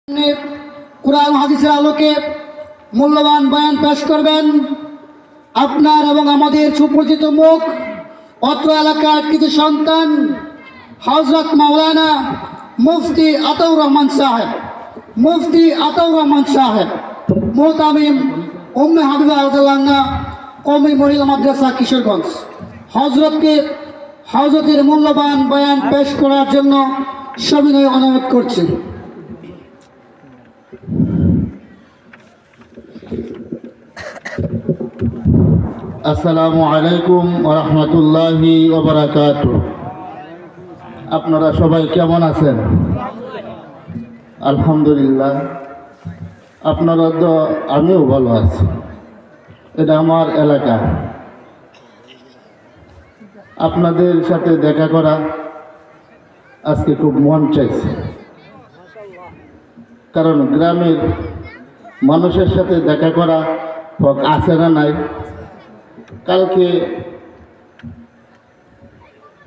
কুরআন হাদিসের আলোকে মূল্যবান বয়ান পেশ করবেন আপনার এবং আমাদের সুপরিচিত মুখ অত্র এলাকার কৃতি সন্তান হযরত মাওলানা মুফতি আতাউর রহমান সাহেব মুহতামিম উম্মে হাবিবা রাদিয়াল্লাহু আনহা কওমি মহিলা মাদ্রাসা কিশোরগঞ্জ হযরতের মূল্যবান বয়ান পেশ করার জন্য সবিনয় অনুরোধ করছি। আসসালামু আলাইকুম ওয়া রাহমাতুল্লাহি ওয়া বারাকাতুহু। আপনারা সবাই কেমন আছেন? আলহামদুলিল্লাহ। আপনারা তো, আমিও ভালো আছি। এটা আমার এলাকা, আপনাদের সাথে দেখা করা আজকে খুব মন চাইছে, কারণ গ্রামের মানুষের সাথে দেখা করা হক আছে না নাই। কালকে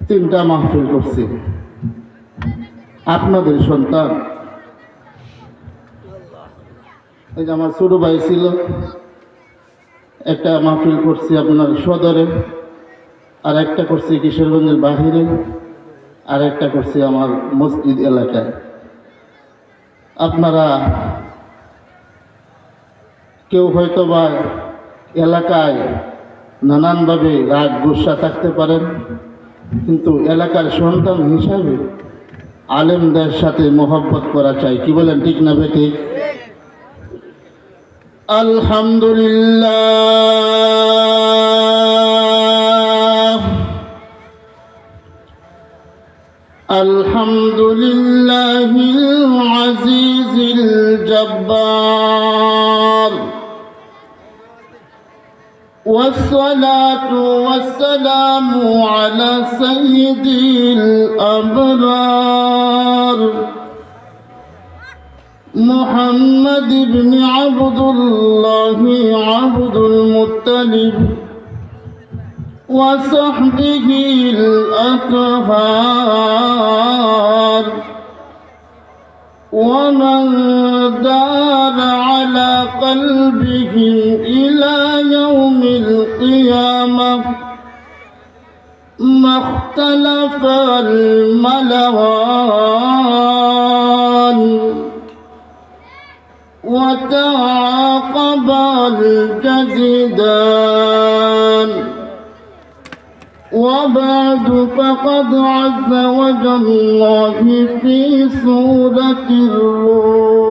3টা মাহফিল করছি, আপনাদের সন্তান। এই যে আমার ছোট ভাই ছিল, একটা মাহফিল করছি আপনার সদরে, আর একটা করছি কিশোরগঞ্জের বাহিরে, আর একটা করছি আমার মসজিদ এলাকায়। আপনারা কেউ হয়তো বা এলাকায় নানানভাবে রাগ গুসা থাকতে পারেন, কিন্তু এলাকার সন্তান হিসাবে আলেমদের সাথে মহব্বত করা চাই। কি বলেন, ঠিক না বেটি? আলহামদুলিল্লাহ আলহামদুলিল্লাহিল আজিজিল জব্বার والصلاة والسلام على سيد الأبرار محمد بن عبد الله عبد المطلب وصحبه الأطهار ومن دار على قلبهم إلى يوم القيامة ما اختلف الملوان وتعاقب الجزدان. وبعد فقد عز وجل الله في سورة الروم